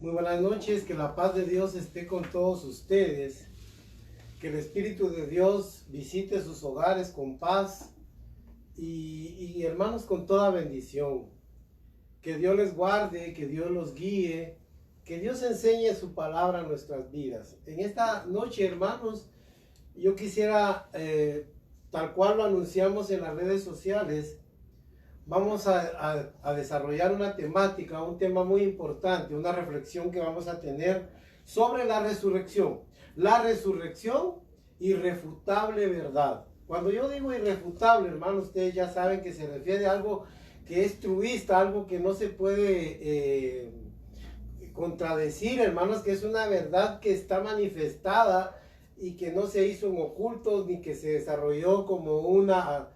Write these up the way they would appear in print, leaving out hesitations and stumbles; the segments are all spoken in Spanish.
Muy buenas noches, que la paz de Dios esté con todos ustedes, que el Espíritu de Dios visite sus hogares con paz y hermanos con toda bendición. Que Dios les guarde, que Dios los guíe, que Dios enseñe su palabra a nuestras vidas. En esta noche, hermanos, yo quisiera, tal cual lo anunciamos en las redes sociales, vamos a desarrollar una temática, un tema muy importante, una reflexión que vamos a tener sobre la resurrección. La resurrección, irrefutable verdad. Cuando yo digo irrefutable, hermanos, ustedes ya saben que se refiere a algo que es truista, algo que no se puede contradecir, hermanos, que es una verdad que está manifestada y que no se hizo en ocultos ni que se desarrolló como una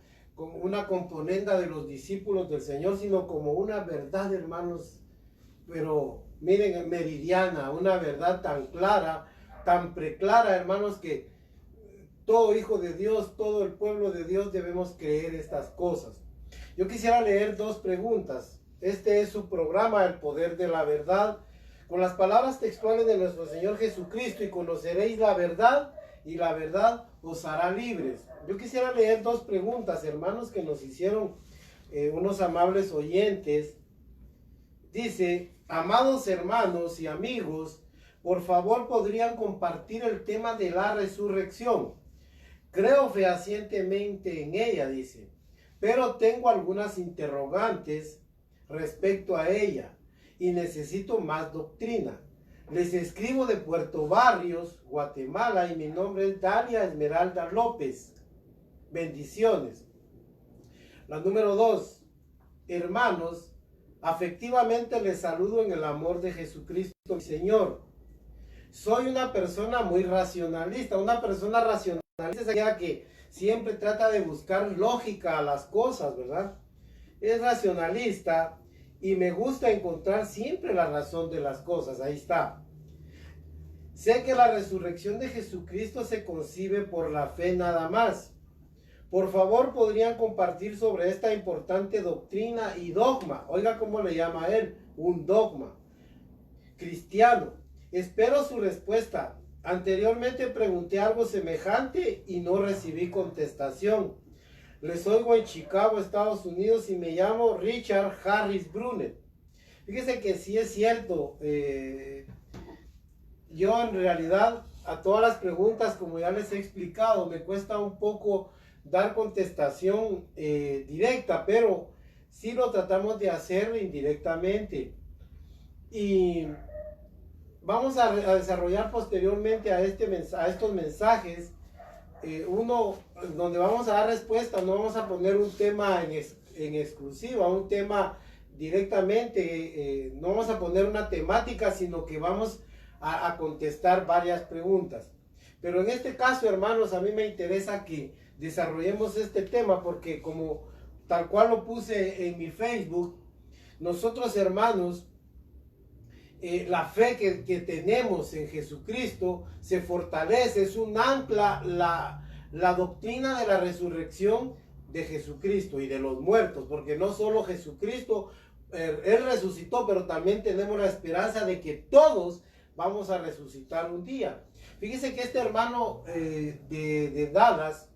componenda de los discípulos del Señor, sino como una verdad, hermanos, pero miren, meridiana, una verdad tan clara, tan preclara, hermanos, que todo hijo de Dios, todo el pueblo de Dios debemos creer estas cosas. Yo quisiera leer dos preguntas. Este es su programa, El Poder de la Verdad, con las palabras textuales de nuestro Señor Jesucristo: y conoceréis la verdad, y la verdad os hará libres. Yo quisiera leer dos preguntas, hermanos, que nos hicieron unos amables oyentes. Dice: amados hermanos y amigos, por favor podrían compartir el tema de la resurrección. Creo fehacientemente en ella, dice, pero tengo algunas interrogantes respecto a ella y necesito más doctrina. Les escribo de Puerto Barrios, Guatemala, y mi nombre es Dalia Esmeralda López. Bendiciones. La número 2. Hermanos, afectivamente les saludo en el amor de Jesucristo, mi Señor. Soy una persona muy racionalista. Una persona racionalista es aquella que siempre trata de buscar lógica a las cosas, ¿verdad? Es racionalista y me gusta encontrar siempre la razón de las cosas. Ahí está. Sé que la resurrección de Jesucristo se concibe por la fe nada más. Por favor, podrían compartir sobre esta importante doctrina y dogma. Oiga cómo le llama a él, un dogma cristiano. Espero su respuesta. Anteriormente pregunté algo semejante y no recibí contestación. Les oigo en Chicago, Estados Unidos, y me llamo Richard Harris Brunet. Fíjese que sí es cierto. Yo en realidad a todas las preguntas, como ya les he explicado, me cuesta un poco dar contestación directa, pero sí lo tratamos de hacer indirectamente. Y vamos a desarrollar posteriormente a estos mensajes uno donde vamos a dar respuesta. No vamos a poner un tema en exclusiva, un tema directamente, no vamos a poner una temática, sino que vamos a contestar varias preguntas. Pero en este caso, hermanos, a mí me interesa que desarrollemos este tema porque, como tal cual lo puse en mi Facebook, nosotros, hermanos, la fe que tenemos en Jesucristo se fortalece, es un ancla la doctrina de la resurrección de Jesucristo y de los muertos, porque no solo Jesucristo, Él resucitó, pero también tenemos la esperanza de que todos vamos a resucitar un día. Fíjese que este hermano de Dallas,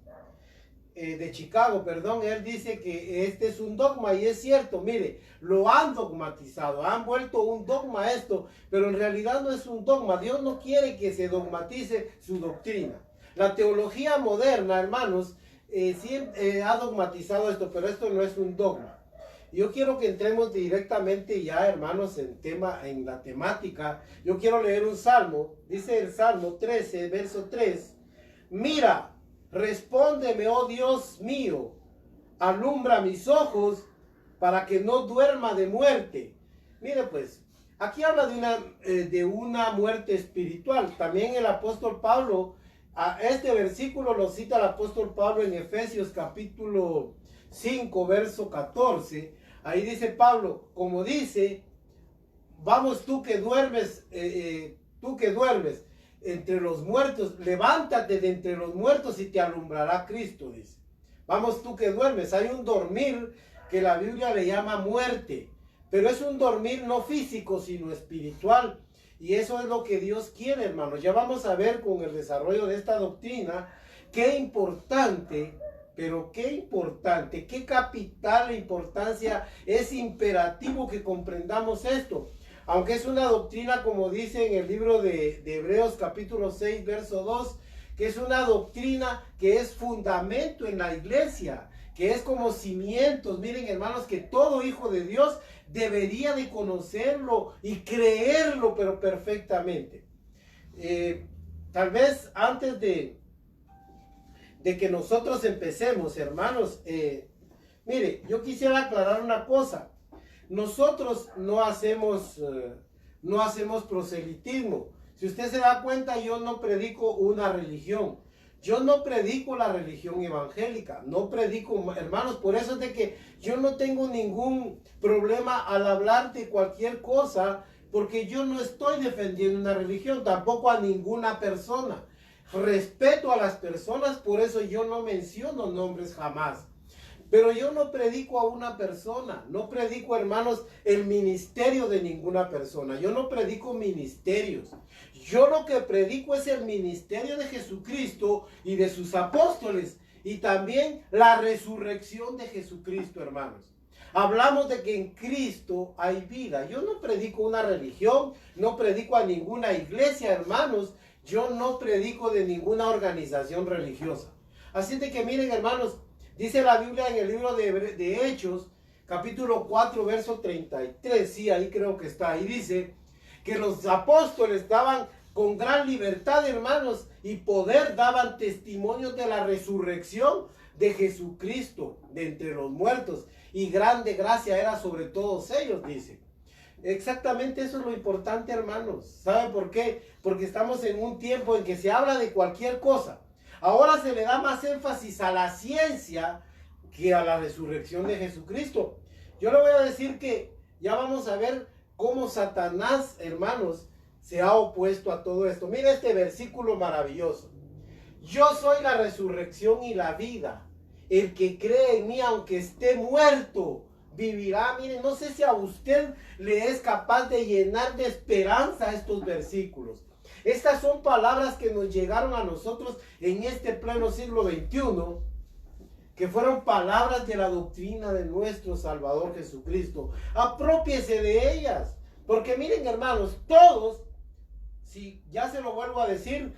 de Chicago, perdón, él dice que este es un dogma, y es cierto. Mire, lo han dogmatizado, han vuelto un dogma esto, pero en realidad no es un dogma. Dios no quiere que se dogmatice su doctrina. La teología moderna, hermanos, sí ha dogmatizado esto, pero esto no es un dogma. Yo quiero que entremos directamente ya, hermanos, en la temática. Yo quiero leer un salmo. Dice el Salmo 13, verso 3. Mira, respóndeme, oh Dios mío, alumbra mis ojos para que no duerma de muerte. Mire pues, aquí habla de una muerte espiritual. También el apóstol Pablo, a este versículo lo cita el apóstol Pablo en Efesios capítulo 5, verso 14. Ahí dice Pablo, como dice, vamos tú que duermes entre los muertos, levántate de entre los muertos y te alumbrará Cristo, dice. Vamos tú que duermes. Hay un dormir que la Biblia le llama muerte, pero es un dormir no físico, sino espiritual. Y eso es lo que Dios quiere, hermanos. Ya vamos a ver con el desarrollo de esta doctrina qué importante, pero qué importante, qué capital importancia, es imperativo que comprendamos esto. Aunque es una doctrina, como dice en el libro de Hebreos capítulo 6, verso 2, que es una doctrina que es fundamento en la iglesia, que es como cimientos. Miren, hermanos, que todo hijo de Dios debería de conocerlo y creerlo, pero perfectamente. Tal vez antes de que nosotros empecemos, hermanos, mire, yo quisiera aclarar una cosa. Nosotros no hacemos proselitismo. Si usted se da cuenta, yo no predico una religión. Yo no predico la religión evangélica. No predico, hermanos, por eso es de que yo no tengo ningún problema al hablar de cualquier cosa, porque yo no estoy defendiendo una religión, tampoco a ninguna persona. Respeto a las personas, por eso yo no menciono nombres jamás. Pero yo no predico a una persona, no predico, hermanos, el ministerio de ninguna persona. Yo no predico ministerios. Yo lo que predico es el ministerio de Jesucristo y de sus apóstoles, y también la resurrección de Jesucristo, hermanos. Hablamos de que en Cristo hay vida. Yo no predico una religión, no predico a ninguna iglesia, hermanos. Yo no predico de ninguna organización religiosa. Así de que miren, hermanos, dice la Biblia en el libro de Hechos, capítulo 4, verso 33, sí, ahí creo que está, y dice que los apóstoles daban con gran libertad, hermanos, y poder, daban testimonios de la resurrección de Jesucristo de entre los muertos, y grande gracia era sobre todos ellos, dice. Exactamente eso es lo importante, hermanos. ¿Saben por qué? Porque estamos en un tiempo en que se habla de cualquier cosa. Ahora se le da más énfasis a la ciencia que a la resurrección de Jesucristo. Yo le voy a decir que ya vamos a ver cómo Satanás, hermanos, se ha opuesto a todo esto. Mira este versículo maravilloso. Yo soy la resurrección y la vida. El que cree en mí, aunque esté muerto, vivirá. Miren, no sé si a usted le es capaz de llenar de esperanza estos versículos. Estas son palabras que nos llegaron a nosotros en este pleno siglo XXI, que fueron palabras de la doctrina de nuestro Salvador Jesucristo. Aprópiese de ellas, porque miren, hermanos, todos, si ya se lo vuelvo a decir,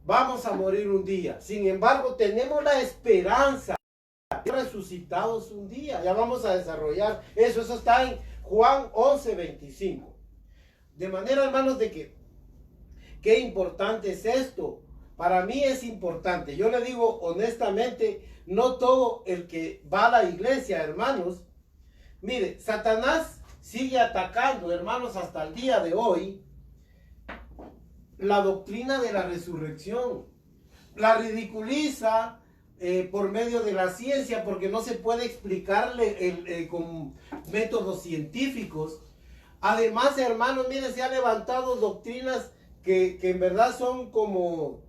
vamos a morir un día. Sin embargo, tenemos la esperanza de resucitados un día. Ya vamos a desarrollar eso. Eso está en Juan 11:25. De manera, hermanos, de que qué importante es esto. Para mí es importante. Yo le digo honestamente, no todo el que va a la iglesia, hermanos. Mire, Satanás sigue atacando, hermanos, hasta el día de hoy, la doctrina de la resurrección. La ridiculiza por medio de la ciencia, porque no se puede explicarle con métodos científicos. Además, hermanos, miren, se han levantado doctrinas que en verdad son como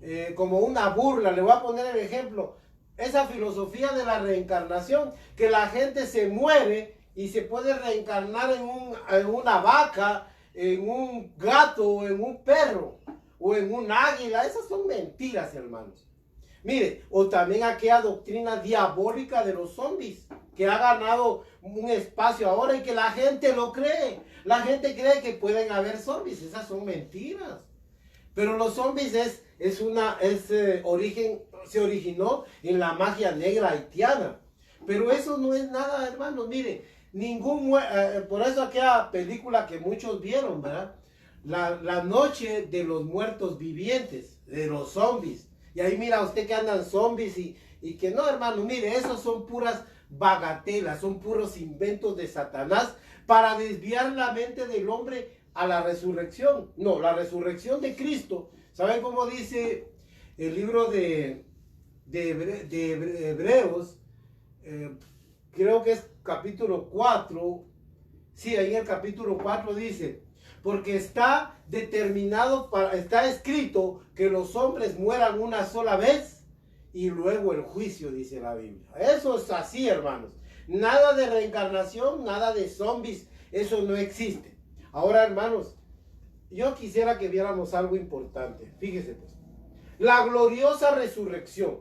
una burla. Le voy a poner el ejemplo. Esa filosofía de la reencarnación, que la gente se muere y se puede reencarnar en una vaca, en un gato, en un perro, o en un águila. Esas son mentiras, hermanos. Mire, o también aquella doctrina diabólica de los zombies, que ha ganado un espacio ahora y que la gente lo cree. La gente cree que pueden haber zombies. Esas son mentiras. Pero los zombies se originó en la magia negra haitiana. Pero eso no es nada, hermanos. Mire, por eso aquella película que muchos vieron, ¿verdad? La noche de los muertos vivientes, de los zombies. Y ahí mira usted que andan zombies y que no, hermano, mire, esos son puras bagatelas, son puros inventos de Satanás para desviar la mente del hombre a la resurrección. No, la resurrección de Cristo. ¿Saben cómo dice el libro de Hebreos? Creo que es capítulo 4. Sí, ahí en el capítulo 4 dice: porque está determinado, está escrito que los hombres mueran una sola vez y luego el juicio, dice la Biblia. Eso es así, hermanos. Nada de reencarnación, nada de zombies, eso no existe. Ahora, hermanos, yo quisiera que viéramos algo importante. Fíjese pues. La gloriosa resurrección.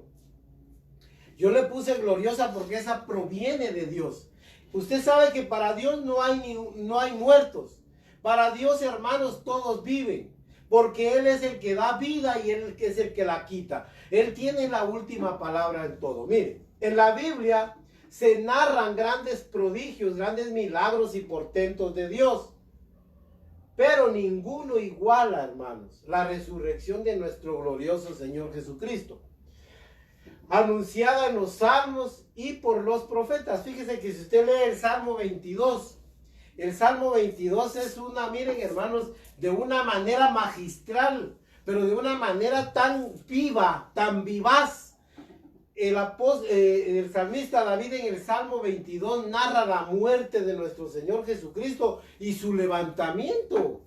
Yo le puse gloriosa porque esa proviene de Dios. Usted sabe que para Dios no hay muertos. Para Dios, hermanos, todos viven. Porque Él es el que da vida y Él es el que la quita. Él tiene la última palabra en todo. Mire, en la Biblia se narran grandes prodigios, grandes milagros y portentos de Dios. Pero ninguno iguala, hermanos, la resurrección de nuestro glorioso Señor Jesucristo, anunciada en los salmos y por los profetas. Fíjese que si usted lee el Salmo 22, el Salmo 22 es miren hermanos, de una manera magistral, pero de una manera tan viva, tan vivaz. El salmista David en el Salmo 22 narra la muerte de nuestro Señor Jesucristo y su levantamiento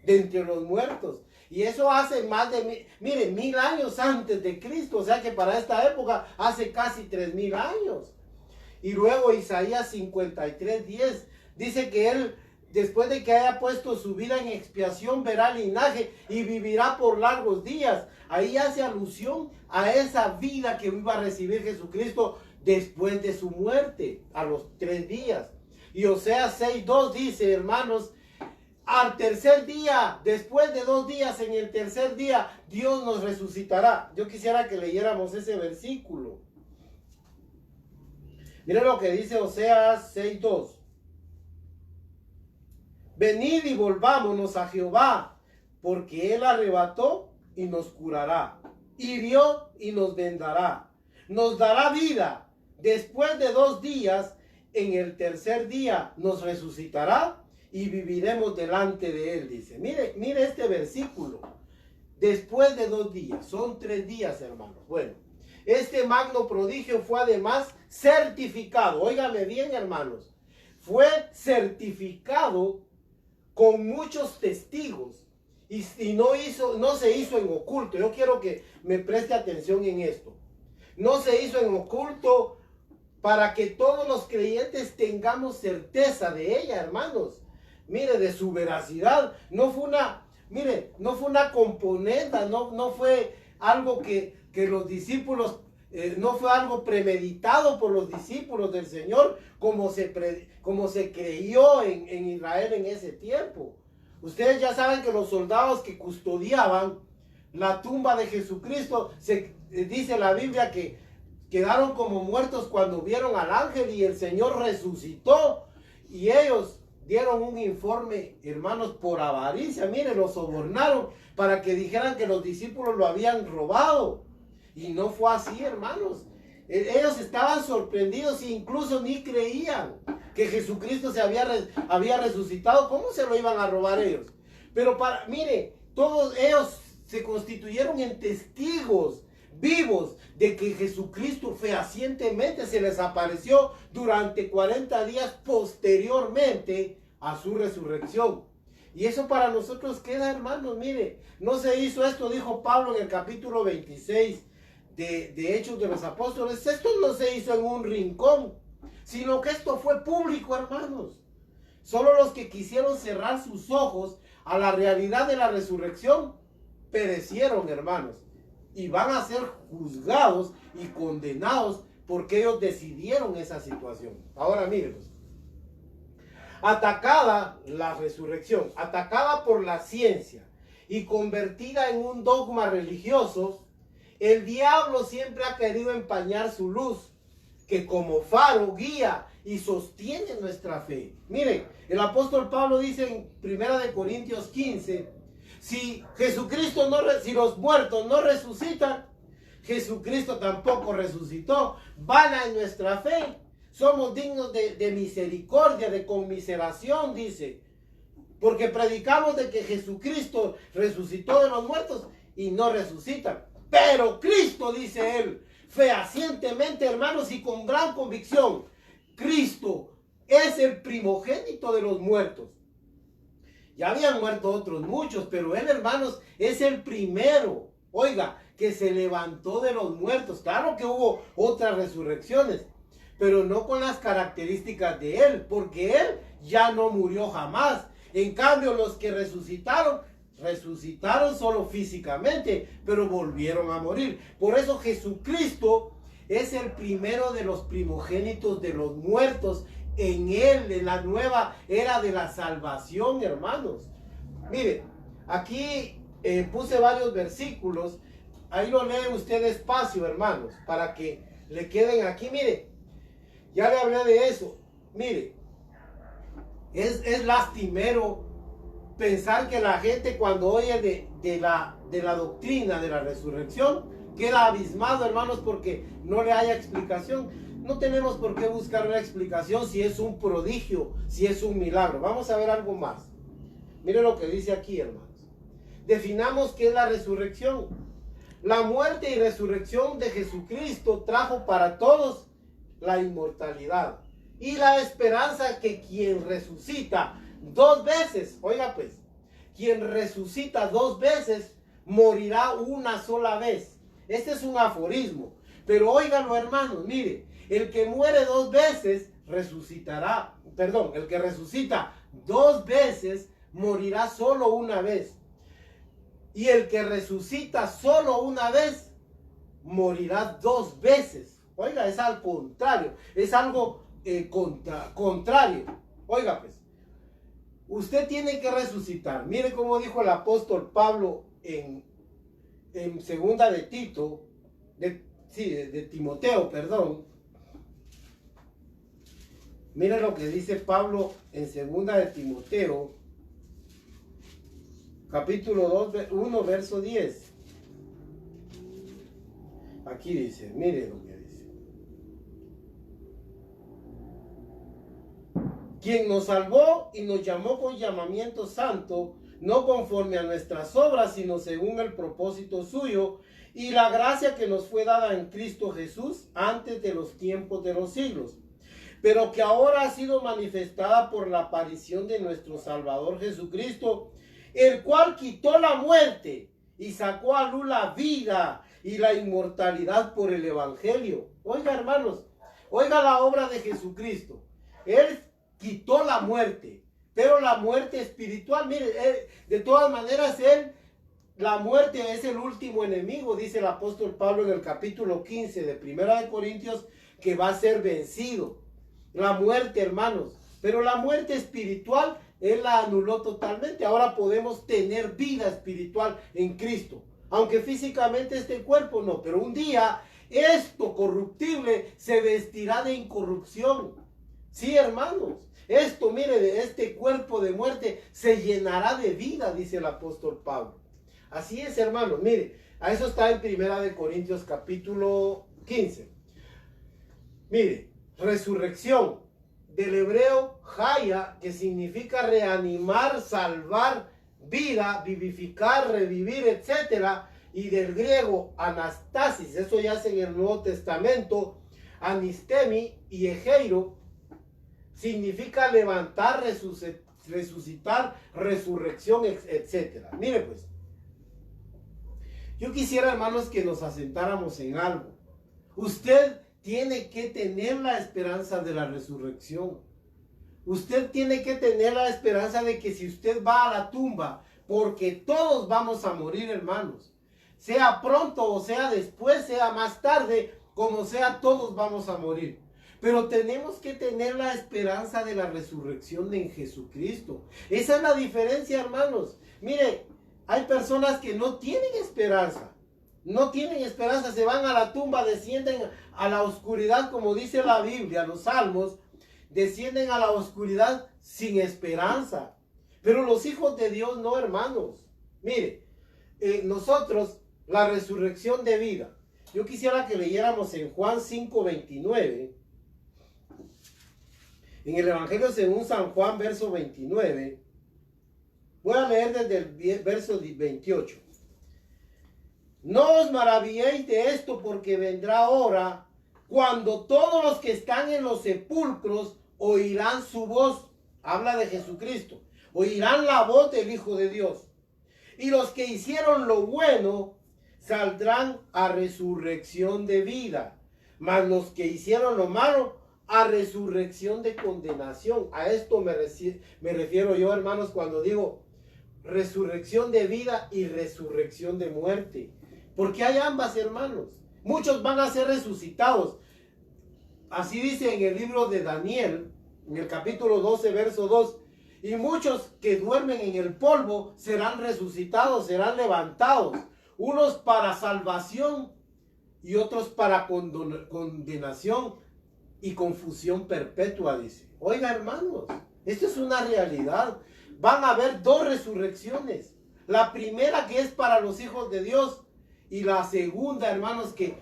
de entre los muertos. Y eso hace más de, miren, 1000 años antes de Cristo. O sea que para esta época hace casi 3000 años. Y luego Isaías 53:10 dice que Él, después de que haya puesto su vida en expiación, verá linaje y vivirá por largos días. Ahí hace alusión a esa vida que iba a recibir Jesucristo después de su muerte, a los 3 días. Y Oseas 6:2 dice, hermanos, al tercer día, después de 2 días, en el tercer día, Dios nos resucitará. Yo quisiera que leyéramos ese versículo. Miren lo que dice Oseas 6:2. Venid y volvámonos a Jehová, porque Él arrebató y nos curará, hirió y nos vendará, nos dará vida. Después de 2 días, en el tercer día nos resucitará y viviremos delante de Él, dice. Mire este versículo. Después de 2 días, son 3 días, hermanos. Bueno, este magno prodigio fue además certificado. Óigame bien, hermanos. Fue certificado con muchos testigos y no se hizo en oculto. Yo quiero que me preste atención en esto. No se hizo en oculto para que todos los creyentes tengamos certeza de ella, hermanos. Mire, de su veracidad. No fue una componenda, no fue algo que los discípulos, no fue algo premeditado por los discípulos del Señor, como se creyó en Israel en ese tiempo. Ustedes ya saben que los soldados que custodiaban la tumba de Jesucristo, dice la Biblia que quedaron como muertos cuando vieron al ángel y el Señor resucitó. Y ellos dieron un informe, hermanos, por avaricia. Miren, los sobornaron para que dijeran que los discípulos lo habían robado. Y no fue así, hermanos. Ellos estaban sorprendidos e incluso ni creían que Jesucristo se había resucitado. ¿Cómo se lo iban a robar ellos? Pero mire, todos ellos se constituyeron en testigos vivos de que Jesucristo fehacientemente se les apareció durante 40 días posteriormente a su resurrección. Y eso para nosotros queda, hermanos. Mire, no se hizo esto, dijo Pablo en el capítulo 26 de Hechos de los Apóstoles. Esto no se hizo en un rincón, sino que esto fue público, hermanos. Solo los que quisieron cerrar sus ojos a la realidad de la resurrección perecieron, hermanos, y van a ser juzgados y condenados porque ellos decidieron esa situación. Ahora miren, atacada la resurrección, atacada por la ciencia y convertida en un dogma religioso, el diablo siempre ha querido empañar su luz, que como faro guía y sostiene nuestra fe. Miren, el apóstol Pablo dice en 1 Corintios 15, si los muertos no resucitan, Jesucristo tampoco resucitó. Vana es nuestra fe. Somos dignos de misericordia, de conmiseración, dice. Porque predicamos de que Jesucristo resucitó de los muertos y no resucitan. Pero Cristo, dice él, fehacientemente, hermanos, y con gran convicción, Cristo es el primogénito de los muertos. Ya habían muerto otros muchos, pero él, hermanos, es el primero, oiga, que se levantó de los muertos. Claro que hubo otras resurrecciones, pero no con las características de él, porque él ya no murió jamás. En cambio, los que resucitaron resucitaron solo físicamente, pero volvieron a morir. Por eso Jesucristo es el primero de los primogénitos de los muertos. En Él, en la nueva era de la salvación, hermanos. Mire, aquí puse varios versículos. Ahí lo lee usted despacio, hermanos, para que le queden aquí. Mire, ya le hablé de eso. Mire, es lastimero pensar que la gente cuando oye de la doctrina de la resurrección queda abismado, hermanos, porque no le haya explicación. No tenemos por qué buscar una explicación si es un prodigio, si es un milagro. Vamos a ver algo más. Mire lo que dice aquí, hermanos. Definamos qué es la resurrección. La muerte y resurrección de Jesucristo trajo para todos la inmortalidad y la esperanza que quien resucita 2 veces, oiga pues, quien resucita 2 veces morirá una sola vez. Este es un aforismo, pero óiganlo, hermanos, mire, el que muere 2 veces resucitará, perdón, el que resucita 2 veces morirá solo una vez. Y el que resucita solo una vez morirá 2 veces. Oiga, es al contrario, es algo contrario. Oiga pues, usted tiene que resucitar. Mire cómo dijo el apóstol Pablo en segunda de Tito, de Timoteo, perdón. Mire lo que dice Pablo en segunda de Timoteo, capítulo 1, verso 10. Aquí dice, mire lo que dice. Quien nos salvó y nos llamó con llamamiento santo, no conforme a nuestras obras, sino según el propósito suyo y la gracia que nos fue dada en Cristo Jesús antes de los tiempos de los siglos, pero que ahora ha sido manifestada por la aparición de nuestro Salvador Jesucristo, el cual quitó la muerte y sacó a luz la vida y la inmortalidad por el Evangelio. Oiga, hermanos, oiga la obra de Jesucristo. Él quitó la muerte, pero la muerte espiritual, mire, de todas maneras, la muerte es el último enemigo, dice el apóstol Pablo en el capítulo 15 de Primera de Corintios, que va a ser vencido. La muerte, hermanos, pero la muerte espiritual Él la anuló totalmente. Ahora podemos tener vida espiritual en Cristo, aunque físicamente este cuerpo no, pero un día esto corruptible se vestirá de incorrupción. Sí, hermanos, esto, mire, de este cuerpo de muerte se llenará de vida, dice el apóstol Pablo. Así es, hermanos, mire, a eso está en Primera de Corintios capítulo 15. Mire, resurrección, del hebreo Haya, que significa reanimar, salvar, vida, vivificar, revivir, etc. Y del griego anastasis, eso ya es en el Nuevo Testamento, anistemi y egeiro, significa levantar, resucitar, resurrección, etc. Mire pues, yo quisiera, hermanos, que nos asentáramos en algo. Usted tiene que tener la esperanza de la resurrección. Usted tiene que tener la esperanza de que si usted va a la tumba, porque todos vamos a morir, hermanos, sea pronto o sea después, sea más tarde, como sea, todos vamos a morir. Pero tenemos que tener la esperanza de la resurrección en Jesucristo. Esa es la diferencia, hermanos. Mire, hay personas que no tienen esperanza. No tienen esperanza, se van a la tumba, descienden a la oscuridad, como dice la Biblia, los salmos, descienden a la oscuridad sin esperanza. Pero los hijos de Dios no, hermanos. Mire, nosotros, la resurrección de vida. Yo quisiera que leyéramos en Juan 5:29. En el Evangelio según San Juan, verso 29. Voy a leer desde el verso 28. No os maravilléis de esto, porque vendrá hora cuando todos los que están en los sepulcros oirán su voz. Habla de Jesucristo. Oirán la voz del Hijo de Dios. Y los que hicieron lo bueno saldrán a resurrección de vida. Mas los que hicieron lo malo a resurrección de condenación. A esto me refiero yo, hermanos, cuando digo resurrección de vida y resurrección de muerte. Porque hay ambas, hermanos. Muchos van a ser resucitados. Así dice en el libro de Daniel, en el capítulo 12, verso 2. Y muchos que duermen en el polvo serán resucitados, serán levantados. Unos para salvación y otros para condenación y confusión perpetua, dice. Oiga, hermanos, esto es una realidad. Van a haber dos resurrecciones. La primera, que es para los hijos de Dios, y la segunda, hermanos, que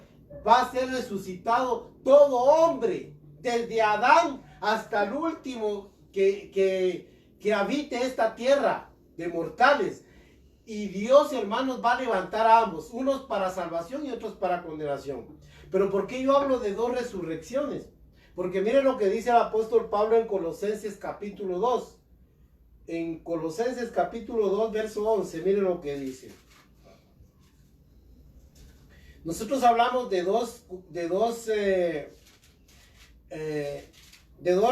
va a ser resucitado todo hombre, desde Adán hasta el último que habite esta tierra de mortales. Y Dios, hermanos, va a levantar a ambos, unos para salvación y otros para condenación. Pero ¿por qué yo hablo de dos resurrecciones? Porque miren lo que dice el apóstol Pablo en Colosenses capítulo 2. En Colosenses capítulo 2, verso 11, miren lo que dice. Nosotros hablamos de dos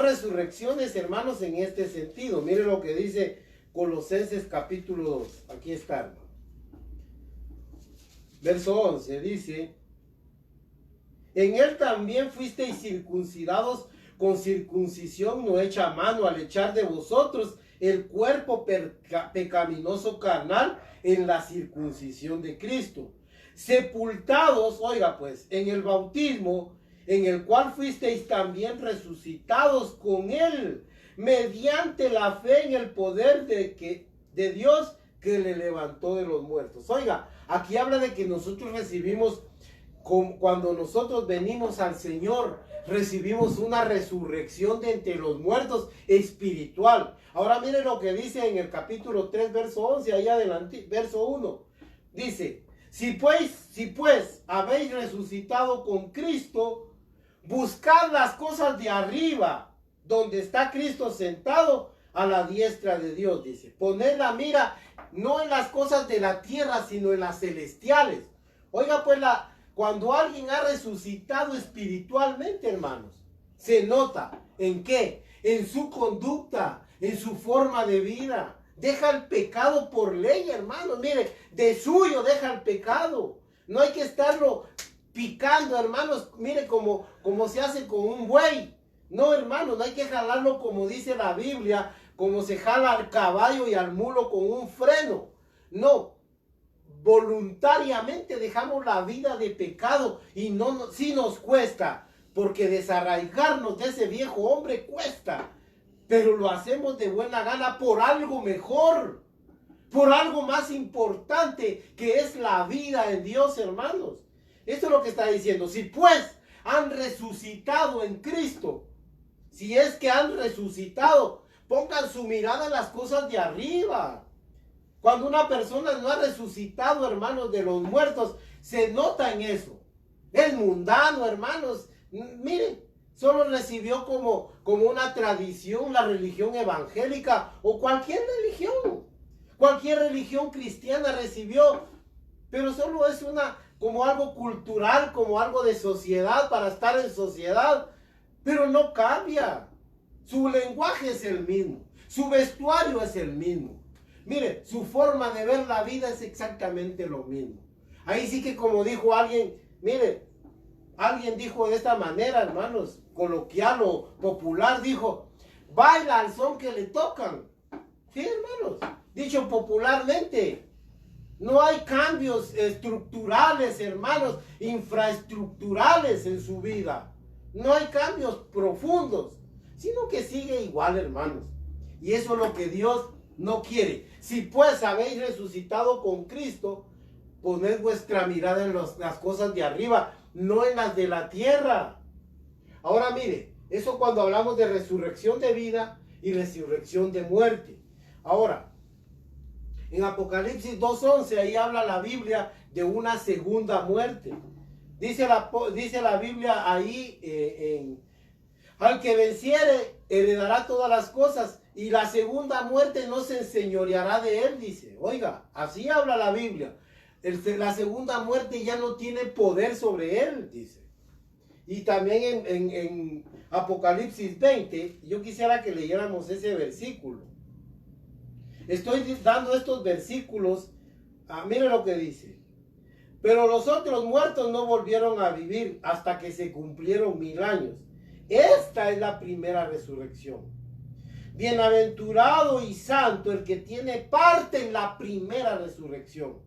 resurrecciones, hermanos, en este sentido. Miren lo que dice Colosenses capítulo 2. Aquí está, hermano. Verso 11 dice: en él también fuisteis circuncidados con circuncisión no hecha a mano, al echar de vosotros el cuerpo pecaminoso carnal en la circuncisión de Cristo. Sepultados, oiga pues, en el bautismo, en el cual fuisteis también resucitados con él, mediante la fe en el poder de Dios que le levantó de los muertos. Oiga, aquí habla de que nosotros recibimos, cuando nosotros venimos al Señor, recibimos una resurrección de entre los muertos espiritual. Ahora miren lo que dice en el capítulo 3, verso 11, ahí adelante, verso 1. Dice: si pues habéis resucitado con Cristo, buscad las cosas de arriba, donde está Cristo sentado a la diestra de Dios, dice. Poned la mira no en las cosas de la tierra, sino en las celestiales. Oiga, pues cuando alguien ha resucitado espiritualmente, hermanos, se nota en qué, en su conducta, en su forma de vida. Deja el pecado por ley, hermanos. Mire, de suyo deja el pecado. No hay que estarlo picando, hermanos. Mire, como se hace con un buey. No, hermanos, no hay que jalarlo como dice la Biblia, como se jala al caballo y al mulo con un freno. No, voluntariamente dejamos la vida de pecado y sí nos cuesta, porque desarraigarnos de ese viejo hombre cuesta. Pero lo hacemos de buena gana por algo mejor, por algo más importante, que es la vida en Dios, hermanos. Esto es lo que está diciendo. Si pues han resucitado en Cristo, si es que han resucitado, pongan su mirada en las cosas de arriba. Cuando una persona no ha resucitado, hermanos, de los muertos, se nota en eso. Es mundano, hermanos. Miren, solo recibió como una tradición la religión evangélica o cualquier religión cristiana recibió, pero solo es como algo cultural, como algo de sociedad, para estar en sociedad, pero no cambia. Su lenguaje es el mismo, su vestuario es el mismo. Mire, su forma de ver la vida es exactamente lo mismo. Ahí sí que, como dijo alguien, mire, alguien dijo de esta manera, hermanos, coloquial o popular, dijo: baila al son que le tocan. Sí, hermanos, dicho popularmente. No hay cambios estructurales, hermanos, infraestructurales en su vida. No hay cambios profundos, sino que sigue igual, hermanos. Y eso es lo que Dios no quiere. Si pues habéis resucitado con Cristo, poned vuestra mirada en las cosas de arriba, no en las de la tierra. Ahora mire, eso cuando hablamos de resurrección de vida y resurrección de muerte. Ahora, en Apocalipsis 2:11, ahí habla la Biblia de una segunda muerte. Dice la Biblia ahí, al que venciere heredará todas las cosas, y la segunda muerte no se enseñoreará de él, dice. Oiga, así habla la Biblia. La segunda muerte ya no tiene poder sobre él, dice. Y también en Apocalipsis 20, yo quisiera que leyéramos ese versículo. Estoy dando estos versículos. Mire lo que dice. Pero los otros muertos no volvieron a vivir hasta que se cumplieron 1000 años. Esta es la primera resurrección. Bienaventurado y santo el que tiene parte en la primera resurrección.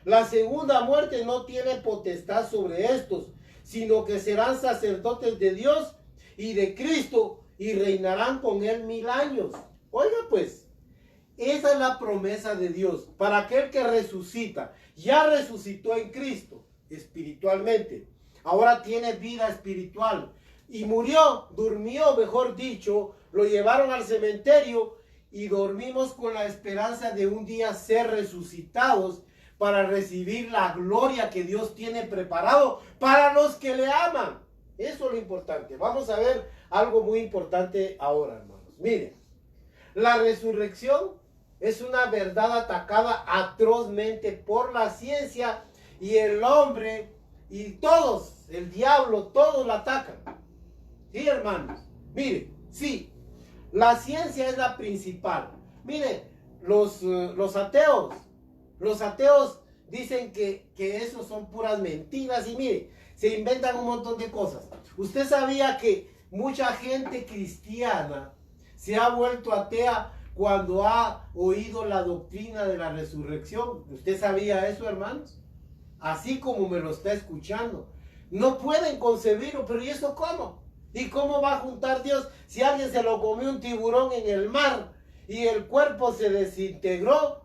La segunda muerte no tiene potestad sobre estos, sino que serán sacerdotes de Dios y de Cristo y reinarán con él 1000 años. Oiga pues, esa es la promesa de Dios para aquel que resucita. Ya resucitó en Cristo espiritualmente. Ahora tiene vida espiritual. Y murió, durmió, mejor dicho, lo llevaron al cementerio y dormimos con la esperanza de un día ser resucitados para recibir la gloria que Dios tiene preparado para los que le aman. Eso es lo importante. Vamos a ver algo muy importante ahora, hermanos. Miren, la resurrección es una verdad atacada atrozmente por la ciencia y el hombre y todos, el diablo, todos la atacan. Sí, hermanos. Mire, sí, la ciencia es la principal. Mire, los ateos dicen que eso son puras mentiras y mire, se inventan un montón de cosas. Usted sabía que mucha gente cristiana se ha vuelto atea cuando ha oído la doctrina de la resurrección. ¿Usted sabía eso, hermanos? Así como me lo está escuchando. No pueden concebirlo, pero ¿y eso cómo? ¿Y cómo va a juntar Dios si alguien se lo comió un tiburón en el mar y el cuerpo se desintegró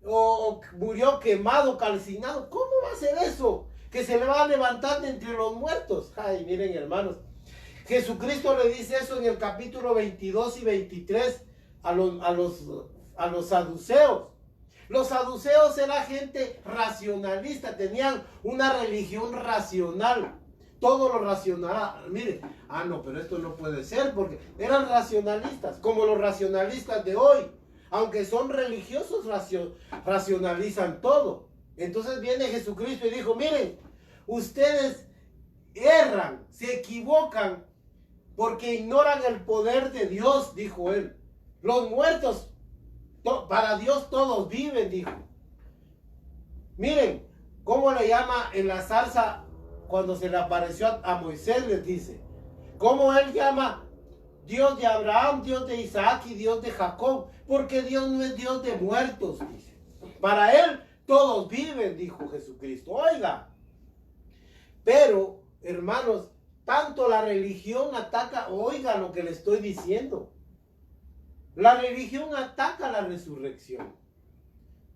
o murió quemado, calcinado? ¿Cómo va a ser eso? Que se le va a levantar de entre los muertos. Ay, miren, hermanos. Jesucristo le dice eso en el capítulo 22 y 23 a los saduceos. Los saduceos eran gente racionalista, tenían una religión racional. Todo lo racional. Miren, no, pero esto no puede ser porque eran racionalistas, como los racionalistas de hoy. Aunque son religiosos, racionalizan todo. Entonces viene Jesucristo y dijo, miren, ustedes erran, se equivocan porque ignoran el poder de Dios, dijo él. Los muertos, para Dios todos viven, dijo. Miren, cómo le llama en la zarza cuando se le apareció a Moisés, les dice. Cómo él llama Dios de Abraham, Dios de Isaac y Dios de Jacob. Porque Dios no es Dios de muertos, dice. Para él todos viven, dijo Jesucristo. Oiga, pero, hermanos, tanto la religión ataca, oiga lo que le estoy diciendo. La religión ataca la resurrección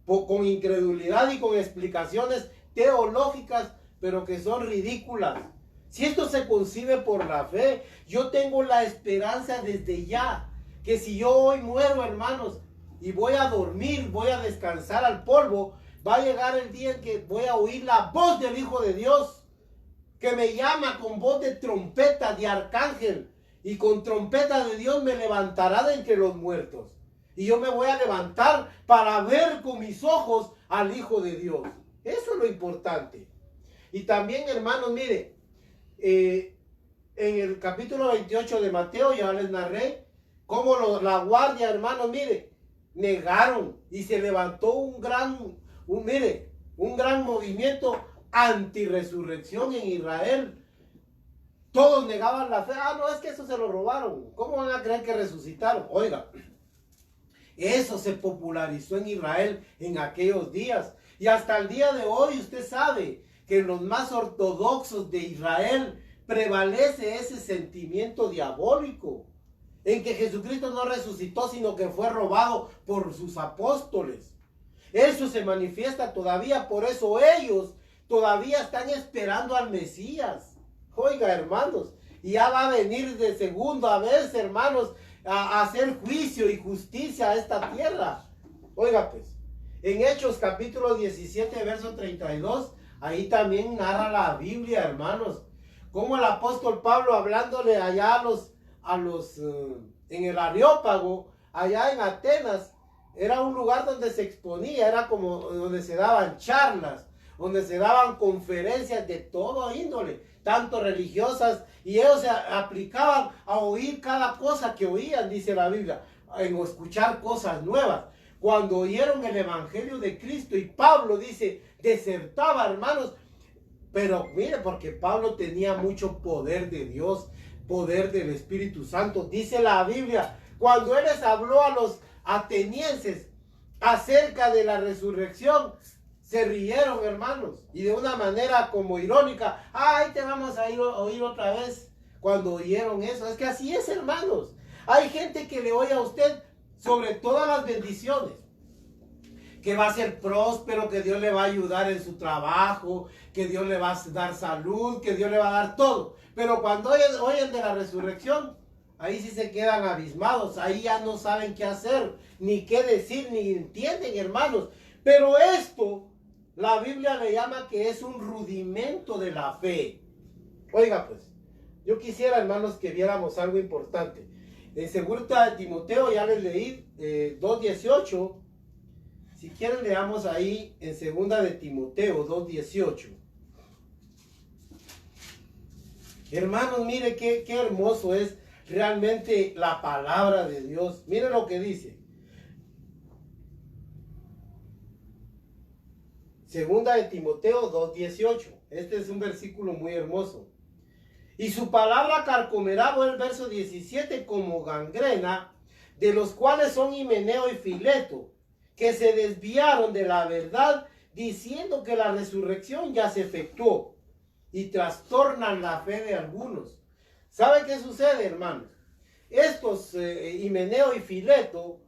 con incredulidad y con explicaciones teológicas, pero que son ridículas. Si esto se concibe por la fe, yo tengo la esperanza desde ya, que si yo hoy muero, hermanos, y voy a dormir, voy a descansar al polvo, va a llegar el día en que voy a oír la voz del Hijo de Dios, que me llama con voz de trompeta, de arcángel, y con trompeta de Dios me levantará de entre los muertos. Y yo me voy a levantar para ver con mis ojos al Hijo de Dios. Eso es lo importante. Y también, hermanos, mire, en el capítulo 28 de Mateo, ya les narré, cómo la guardia, hermanos, mire, negaron y se levantó un gran movimiento anti-resurrección en Israel. Todos negaban la fe. No, es que eso se lo robaron. ¿Cómo van a creer que resucitaron? Oiga, eso se popularizó en Israel en aquellos días. Y hasta el día de hoy usted sabe que en los más ortodoxos de Israel prevalece ese sentimiento diabólico. En que Jesucristo no resucitó, sino que fue robado por sus apóstoles. Eso se manifiesta todavía, por eso ellos todavía están esperando al Mesías. Oiga, hermanos, y ya va a venir de segunda vez, hermanos, a hacer juicio y justicia a esta tierra. Oiga, pues, en Hechos capítulo 17, verso 32, ahí también narra la Biblia, hermanos, como el apóstol Pablo hablándole allá en el Areópago, allá en Atenas, era un lugar donde se exponía, era como donde se daban charlas, donde se daban conferencias de todo índole, tanto religiosas, y ellos se aplicaban a oír cada cosa que oían, dice la Biblia, en escuchar cosas nuevas. cuando oyeron el evangelio de Cristo. Y Pablo dice, desertaba, hermanos. Pero mire, porque Pablo tenía mucho poder de Dios, poder del Espíritu Santo. Dice la Biblia, cuando él les habló a los atenienses acerca de la resurrección, se rieron, hermanos, y de una manera como irónica. Ay, te vamos a oír otra vez. Cuando oyeron eso, es que así es, hermanos. Hay gente que le oye a usted sobre todas las bendiciones, que va a ser próspero, que Dios le va a ayudar en su trabajo, que Dios le va a dar salud, que Dios le va a dar todo. Pero cuando oyen de la resurrección, ahí sí se quedan abismados, ahí ya no saben qué hacer, ni qué decir, ni entienden, hermanos. Pero esto, la Biblia le llama que es un rudimento de la fe. Oiga pues, yo quisiera, hermanos, que viéramos algo importante. En 2 de Timoteo ya les leí 2:18. Si quieren leamos ahí en 2 de Timoteo 2:18. Hermanos, mire qué hermoso es realmente la palabra de Dios. Mire lo que dice. 2 de Timoteo 2:18. Este es un versículo muy hermoso. Y su palabra carcomerá, el verso 17, como gangrena, de los cuales son Himeneo y Fileto, que se desviaron de la verdad, diciendo que la resurrección ya se efectuó, y trastornan la fe de algunos. ¿Sabe qué sucede, hermanos? Estos Himeneo y Fileto,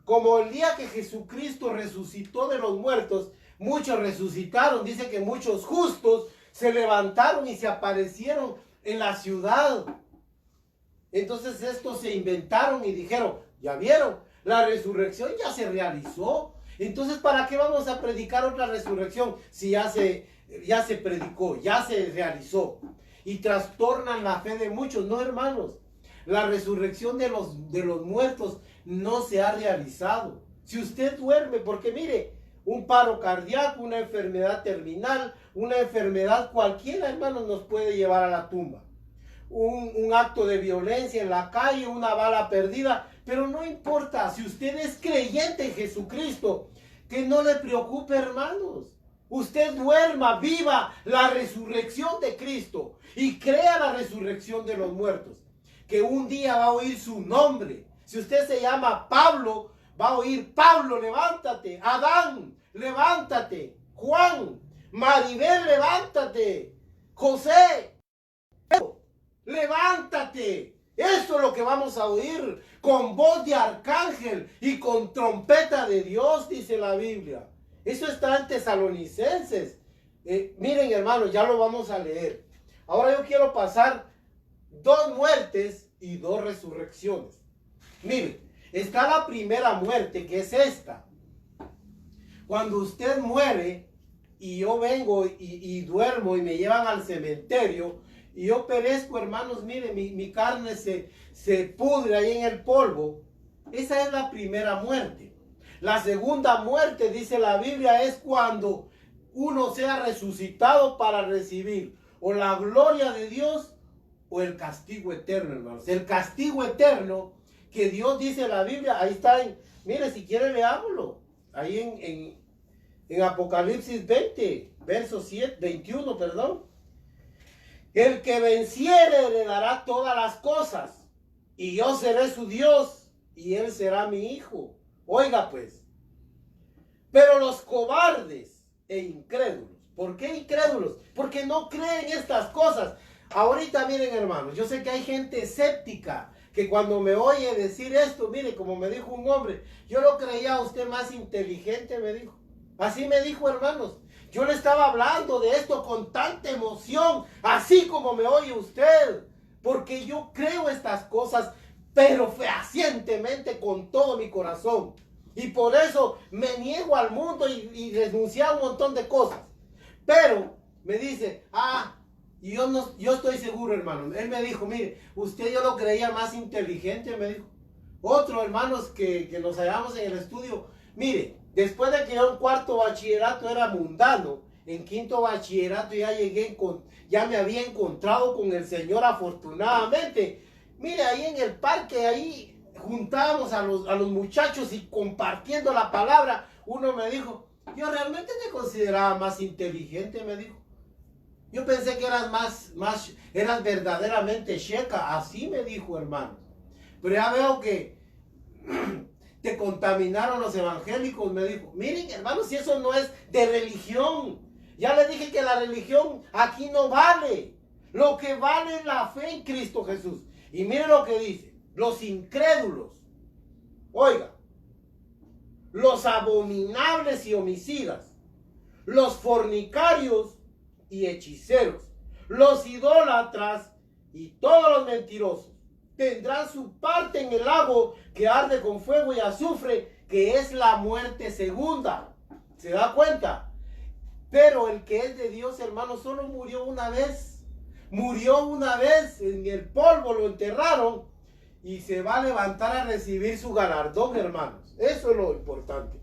como el día que Jesucristo resucitó de los muertos, muchos resucitaron, dice que muchos justos se levantaron y se aparecieron en la ciudad. Entonces estos se inventaron y dijeron, ya vieron, la resurrección ya se realizó. Entonces, ¿para qué vamos a predicar otra resurrección si ya se predicó, ya se realizó? Y trastornan la fe de muchos. No, hermanos, la resurrección de los muertos no se ha realizado. Si usted duerme, porque mire, un paro cardíaco, una enfermedad terminal, una enfermedad cualquiera, hermanos, nos puede llevar a la tumba. Un acto de violencia en la calle, una bala perdida, pero no importa, si usted es creyente en Jesucristo, que no le preocupe, hermanos. Usted duerma, viva la resurrección de Cristo y crea la resurrección de los muertos, que un día va a oír su nombre. Si usted se llama Pablo, va a oír Pablo, levántate. Adán, levántate. Juan, Maribel, levántate. José, levántate. Eso es lo que vamos a oír con voz de arcángel y con trompeta de Dios, dice la Biblia. Eso está en Tesalonicenses. Miren, hermanos, ya lo vamos a leer. Ahora yo quiero pasar 2 muertes y 2 resurrecciones. Miren, está la primera muerte, que es esta. Cuando usted muere y yo vengo y duermo y me llevan al cementerio y yo perezco, hermanos, miren, mi carne se pudre ahí en el polvo. Esa es la primera muerte. La segunda muerte, dice la Biblia, es cuando uno sea resucitado para recibir o la gloria de Dios o el castigo eterno, hermanos. El castigo eterno que Dios dice en la Biblia, ahí está, mire, si quiere leámoslo, ahí en Apocalipsis 20, verso 21, perdón. El que venciere le dará todas las cosas, y yo seré su Dios, y él será mi hijo. Oiga pues, pero los cobardes e incrédulos, ¿por qué incrédulos? Porque no creen estas cosas. Ahorita miren, hermanos, yo sé que hay gente escéptica que cuando me oye decir esto, mire, como me dijo un hombre, yo lo creía a usted más inteligente, me dijo. Así me dijo, hermanos. Yo le estaba hablando de esto con tanta emoción, así como me oye usted, porque yo creo estas cosas, pero fehacientemente con todo mi corazón. Y por eso me niego al mundo y renuncié a un montón de cosas. Pero me dice, y yo estoy seguro, hermano. Él me dijo, mire, usted yo lo creía más inteligente, me dijo. Otro, hermanos, que nos hallamos en el estudio, mire, después de que yo en 4º bachillerato era mundano, en 5º bachillerato ya me había encontrado con el Señor afortunadamente. Mire, ahí en el parque, ahí juntábamos a los muchachos y compartiendo la palabra, uno me dijo, yo realmente te consideraba más inteligente, me dijo. Yo pensé que eras eras verdaderamente checa, así me dijo, hermano. Pero ya veo que te contaminaron los evangélicos, me dijo. Miren, hermanos, si eso no es de religión. Ya les dije que la religión aquí no vale. Lo que vale es la fe en Cristo Jesús. Y miren lo que dice, los incrédulos, oiga, los abominables y homicidas, los fornicarios y hechiceros, los idólatras y todos los mentirosos tendrán su parte en el lago que arde con fuego y azufre, que es la muerte segunda. ¿Se da cuenta? Pero el que es de Dios, hermano, solo murió una vez. Murió una vez, en el polvo lo enterraron y se va a levantar a recibir su galardón, hermanos. Eso es lo importante.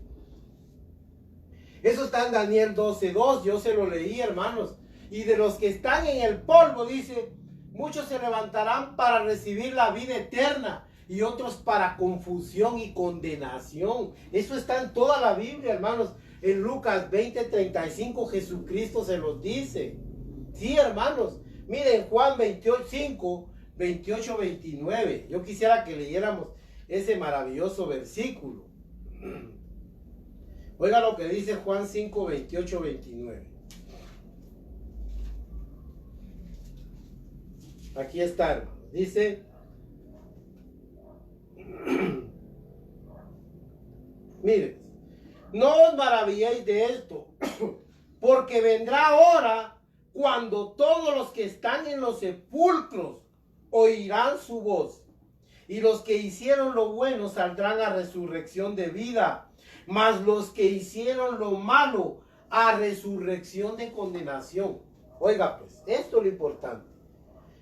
Eso está en Daniel 12:2, yo se lo leí, hermanos. Y de los que están en el polvo, dice, muchos se levantarán para recibir la vida eterna y otros para confusión y condenación. Eso está en toda la Biblia, hermanos. En Lucas 20:35 Jesucristo se los dice. Sí, hermanos. Miren, Juan 28:29. Yo quisiera que leyéramos ese maravilloso versículo. Oiga lo que dice Juan 5:28-29. Aquí está, hermano. Dice, miren, no os maravilléis de esto, porque vendrá hora cuando todos los que están en los sepulcros oirán su voz, y los que hicieron lo bueno saldrán a resurrección de vida, mas los que hicieron lo malo a resurrección de condenación. Oiga pues, esto es lo importante.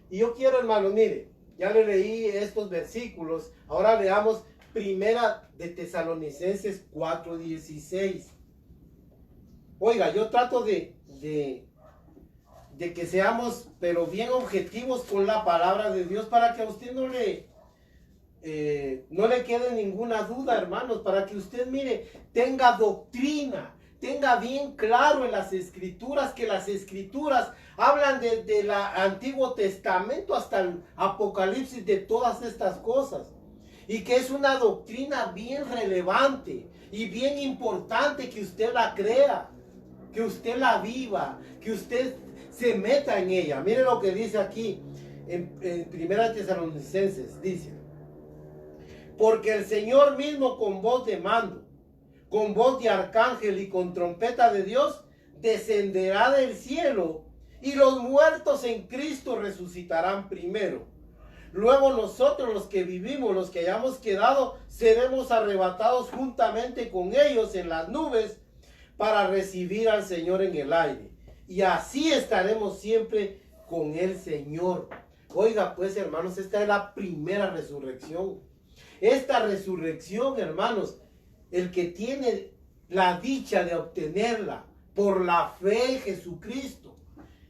Y yo quiero, hermano, mire, ya le leí estos versículos, ahora leamos Primera de Tesalonicenses 4:16. Oiga, yo trato de que seamos, pero bien objetivos con la palabra de Dios, para que a usted no le quede ninguna duda, hermanos, para que usted, mire, tenga doctrina, tenga bien claro en las escrituras, que las escrituras hablan desde el Antiguo Testamento hasta el Apocalipsis de todas estas cosas, y que es una doctrina bien relevante y bien importante que usted la crea, que usted la viva, que usted se meta en ella. Mire lo que dice aquí en Primera Tesalonicenses, dice, porque el Señor mismo con voz de mando, con voz de arcángel y con trompeta de Dios, descenderá del cielo, y los muertos en Cristo resucitarán primero. Luego nosotros, los que vivimos, los que hayamos quedado, seremos arrebatados juntamente con ellos en las nubes para recibir al Señor en el aire. Y así estaremos siempre con el Señor. Oiga pues, hermanos, esta es la primera resurrección. Esta resurrección, hermanos, el que tiene la dicha de obtenerla por la fe en Jesucristo.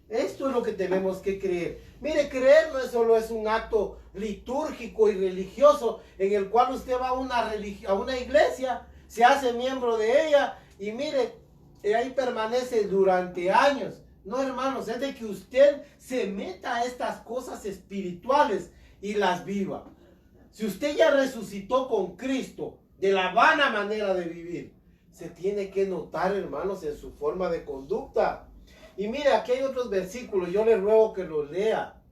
Esto es lo que tenemos que creer. Mire, creer no solo es un acto litúrgico y religioso en el cual usted va a una iglesia, se hace miembro de ella y mire, ahí permanece durante años. No, hermanos, es de que usted se meta a estas cosas espirituales y las viva. Si usted ya resucitó con Cristo de la vana manera de vivir, se tiene que notar, hermanos, en su forma de conducta. Y mire, aquí hay otros versículos, yo le ruego que los lea.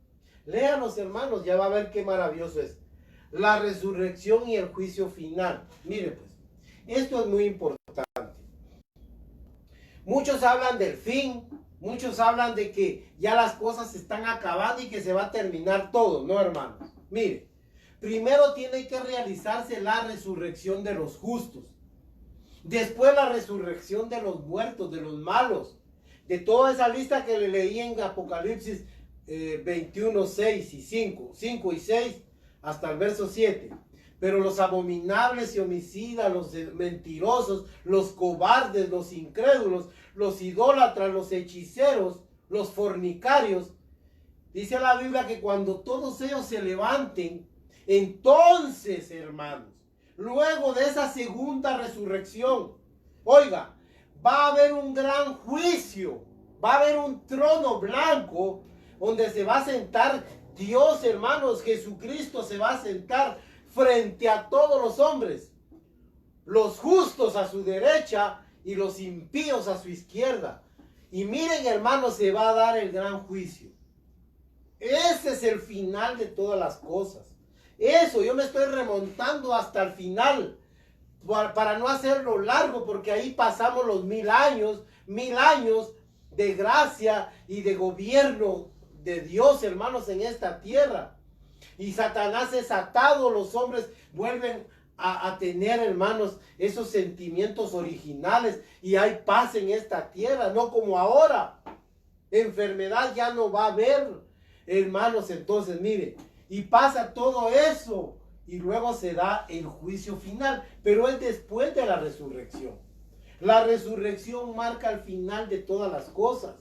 Léanos, hermanos, ya va a ver qué maravilloso es. La resurrección y el juicio final. Mire pues, esto es muy importante. Muchos hablan del fin, muchos hablan de que ya las cosas se están acabando y que se va a terminar todo, ¿no, hermanos? Mire, primero tiene que realizarse la resurrección de los justos. Después la resurrección de los muertos, de los malos. De toda esa lista que le leí en Apocalipsis 21, 6 y 5 y 6 hasta el verso 7. Pero los abominables y homicidas, los mentirosos, los cobardes, los incrédulos, los idólatras, los hechiceros, los fornicarios, dice la Biblia que cuando todos ellos se levanten Entonces, hermanos, luego de esa segunda resurrección, oiga, va a haber un gran juicio, va a haber un trono blanco donde se va a sentar Dios, hermanos. Jesucristo se va a sentar frente a todos los hombres, los justos a su derecha y los impíos a su izquierda. Y miren, hermanos, se va a dar el gran juicio. Ese es el final de todas las cosas. Eso, yo me estoy remontando hasta el final para no hacerlo largo, porque ahí pasamos los 1000 años de gracia y de gobierno de Dios, hermanos, en esta tierra. Y Satanás es atado, los hombres vuelven a tener, hermanos, esos sentimientos originales y hay paz en esta tierra, no como ahora. Enfermedad ya no va a haber, hermanos. Entonces, mire, y pasa todo eso y luego se da el juicio final, pero es después de la resurrección. La resurrección marca el final de todas las cosas.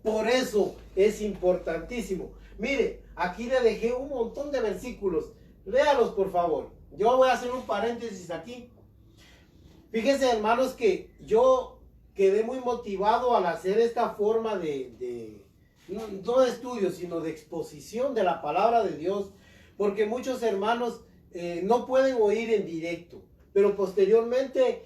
Por eso es importantísimo. Mire, aquí le dejé un montón de versículos. Léalos, por favor. Yo voy a hacer un paréntesis aquí. Fíjense, hermanos, que yo quedé muy motivado al hacer esta forma no de estudio, sino de exposición de la palabra de Dios, porque muchos hermanos no pueden oír en directo. Pero posteriormente,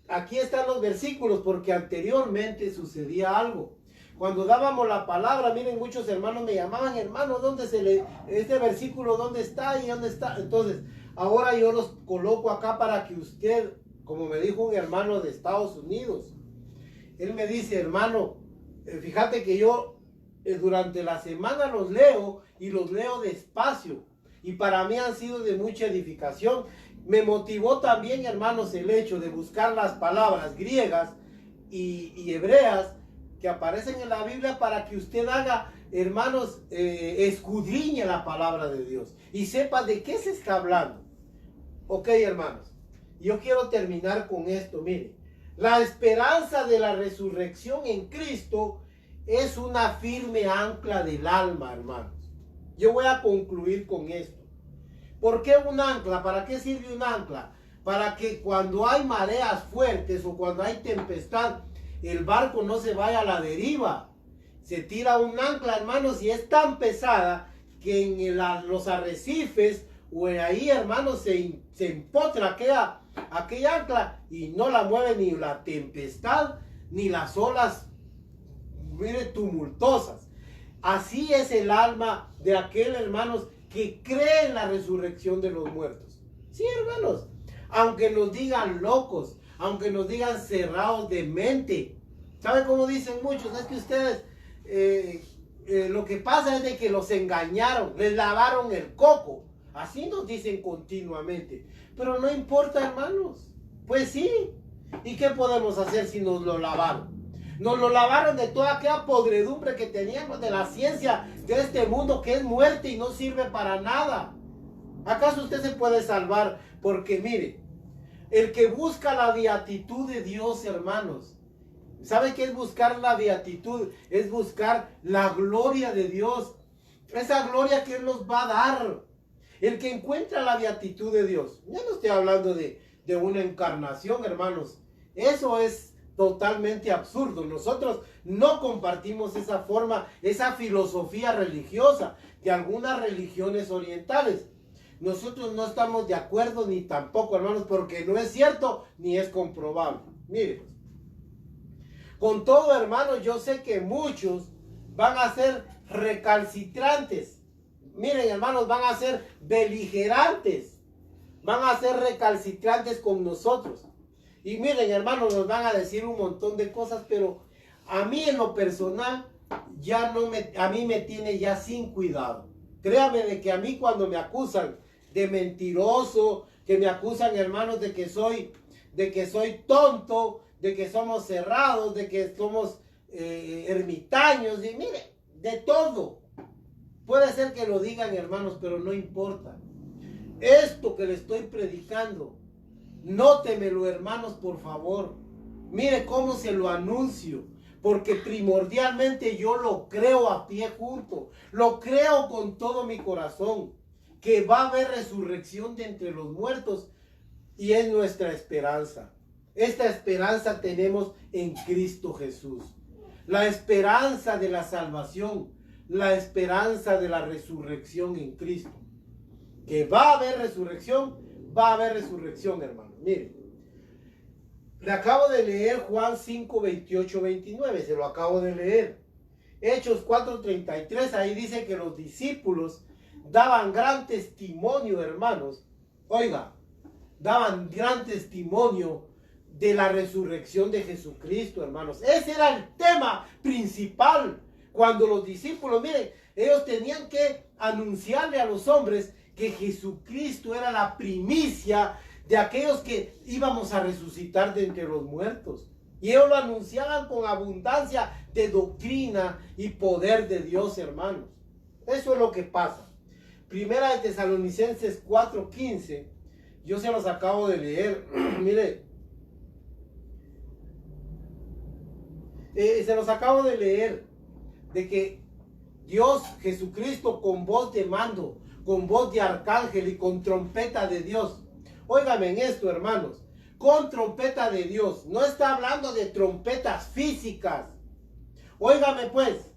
aquí están los versículos, porque anteriormente sucedía algo. Cuando dábamos la palabra, miren, muchos hermanos me llamaban, hermano, ¿dónde se lee este versículo? ¿Dónde está? ¿Y dónde está? Entonces, ahora yo los coloco acá para que usted, como me dijo un hermano de Estados Unidos, él me dice, hermano, fíjate que yo durante la semana los leo y los leo despacio. Y para mí han sido de mucha edificación. Me motivó también, hermanos, el hecho de buscar las palabras griegas y hebreas que aparecen en la Biblia para que usted haga, hermanos, escudriñe la palabra de Dios y sepa de qué se está hablando. Ok, hermanos, yo quiero terminar con esto. Mire, la esperanza de la resurrección en Cristo es una firme ancla del alma, hermanos. Yo voy a concluir con esto. ¿Por qué un ancla? ¿Para qué sirve un ancla? Para que cuando hay mareas fuertes o cuando hay tempestad, el barco no se vaya a la deriva. Se tira un ancla, hermanos, y es tan pesada que en los arrecifes o ahí, hermanos, se empotra aquella ancla y no la mueve ni la tempestad ni las olas, mire, tumultuosas. Así es el alma de aquel, hermanos, que cree en la resurrección de los muertos. Sí, hermanos, aunque nos digan locos, aunque nos digan cerrados de mente. ¿Sabe cómo dicen muchos? Es que ustedes, lo que pasa es de que los engañaron, les lavaron el coco. Así nos dicen continuamente. Pero no importa, hermanos. Pues sí. ¿Y qué podemos hacer si nos lo lavaron? Nos lo lavaron de toda aquella podredumbre que teníamos de la ciencia de este mundo que es muerte y no sirve para nada. ¿Acaso usted se puede salvar? Porque mire, el que busca la beatitud de Dios, hermanos, ¿sabe qué es buscar la beatitud? Es buscar la gloria de Dios. Esa gloria que Él nos va a dar. El que encuentra la beatitud de Dios. Ya no estoy hablando de una encarnación, hermanos. Eso es totalmente absurdo. Nosotros no compartimos esa forma, esa filosofía religiosa de algunas religiones orientales. Nosotros no estamos de acuerdo ni tampoco, hermanos, porque no es cierto ni es comprobable. Miren, con todo, hermanos, yo sé que muchos van a ser recalcitrantes. Miren, hermanos, van a ser beligerantes. Van a ser recalcitrantes con nosotros. Y miren, hermanos, nos van a decir un montón de cosas, pero a mí en lo personal, a mí me tiene ya sin cuidado. Créame de que a mí cuando me acusan de mentiroso, que me acusan, hermanos, de que soy tonto, de que somos cerrados, de que somos ermitaños, y mire, de todo. Puede ser que lo digan, hermanos, pero no importa. Esto que le estoy predicando, nótemelo, hermanos, por favor. Mire cómo se lo anuncio. porque primordialmente yo lo creo a pie junto, lo creo con todo mi corazón, que va a haber resurrección de entre los muertos, y es nuestra esperanza. Esta esperanza tenemos en Cristo Jesús. La esperanza de la salvación, la esperanza de la resurrección en Cristo. Que va a haber resurrección, hermanos. Miren, le acabo de leer Juan 5, 28, 29, se lo acabo de leer. Hechos 4, 33, ahí dice que los discípulos daban gran testimonio, hermanos. Oiga, daban gran testimonio de la resurrección de Jesucristo, hermanos. Ese era el tema principal. Cuando los discípulos, miren, ellos tenían que anunciarle a los hombres que Jesucristo era la primicia de aquellos que íbamos a resucitar de entre los muertos. Y ellos lo anunciaban con abundancia de doctrina y poder de Dios, hermanos. Eso es lo que pasa. Primera de Tesalonicenses 4:15. Yo se los acabo de leer. Mire. Se los acabo de leer. De que Dios, Jesucristo, con voz de mando, con voz de arcángel y con trompeta de Dios. Óigame en esto, hermanos. Con trompeta de Dios. No está hablando de trompetas físicas. Óigame pues.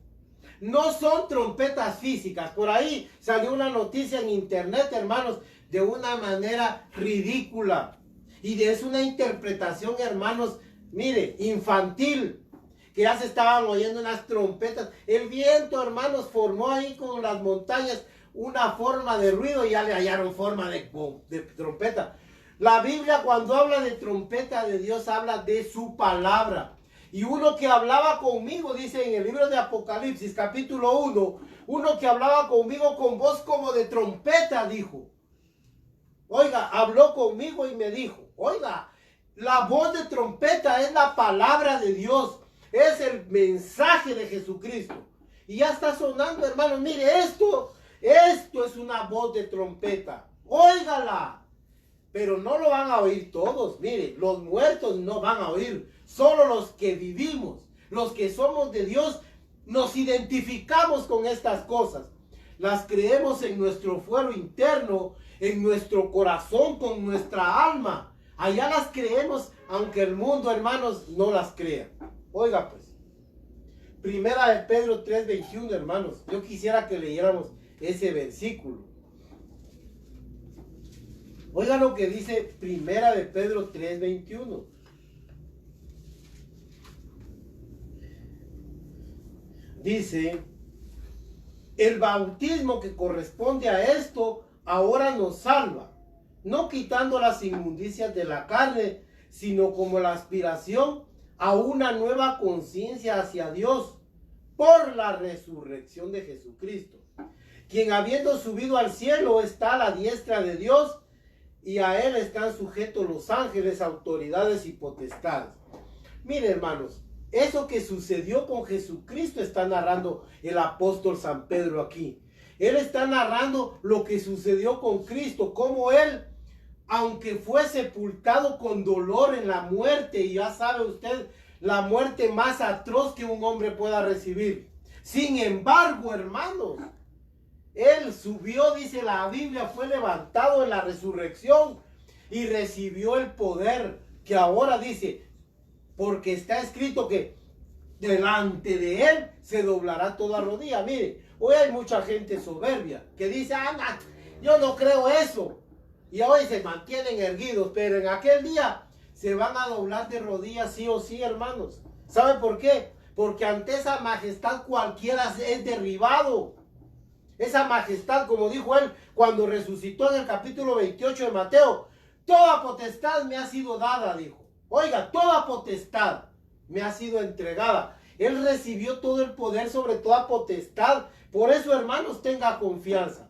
No son trompetas físicas. Por ahí salió una noticia en internet, hermanos, de una manera ridícula. Y es una interpretación, hermanos, mire, infantil. Que ya se estaban oyendo unas trompetas. El viento, hermanos, formó ahí con las montañas una forma de ruido y ya le hallaron forma de trompeta. La Biblia, cuando habla de trompeta de Dios, habla de su palabra. Y uno que hablaba conmigo, dice en el libro de Apocalipsis, capítulo 1, uno que hablaba conmigo con voz como de trompeta, dijo. Oiga, habló conmigo y me dijo, oiga, la voz de trompeta es la palabra de Dios. Es el mensaje de Jesucristo. Y ya está sonando, hermanos. Mire, esto es una voz de trompeta. Óigala. Pero no lo van a oír todos. Mire, los muertos no van a oír. Solo los que vivimos, los que somos de Dios, nos identificamos con estas cosas. Las creemos en nuestro fuero interno, en nuestro corazón, con nuestra alma. Allá las creemos, aunque el mundo, hermanos, no las crea. Oiga pues, Primera de Pedro 3:21, hermanos. Yo quisiera que leyéramos ese versículo. Oiga lo que dice Primera de Pedro 3:21. Dice, el bautismo que corresponde a esto ahora nos salva, no quitando las inmundicias de la carne, sino como la aspiración a una nueva conciencia hacia Dios por la resurrección de Jesucristo, quien habiendo subido al cielo está a la diestra de Dios, y a él están sujetos los ángeles, autoridades y potestades. Mire, hermanos, eso que sucedió con Jesucristo está narrando el apóstol San Pedro aquí. Él está narrando lo que sucedió con Cristo, cómo él, aunque fue sepultado con dolor en la muerte, y ya sabe usted, la muerte más atroz que un hombre pueda recibir. Sin embargo, hermanos, él subió, dice la Biblia, fue levantado en la resurrección y recibió el poder que ahora dice, porque está escrito que delante de él se doblará toda rodilla. Mire, hoy hay mucha gente soberbia que dice, anda, yo no creo eso. Y hoy se mantienen erguidos, pero en aquel día se van a doblar de rodillas sí o sí, hermanos. ¿Sabe por qué? Porque ante esa majestad cualquiera es derribado. Esa majestad, como dijo él cuando resucitó en el capítulo 28 de Mateo, toda potestad me ha sido dada, dijo. Oiga, toda potestad me ha sido entregada. Él recibió todo el poder sobre toda potestad. Por eso, hermanos, tenga confianza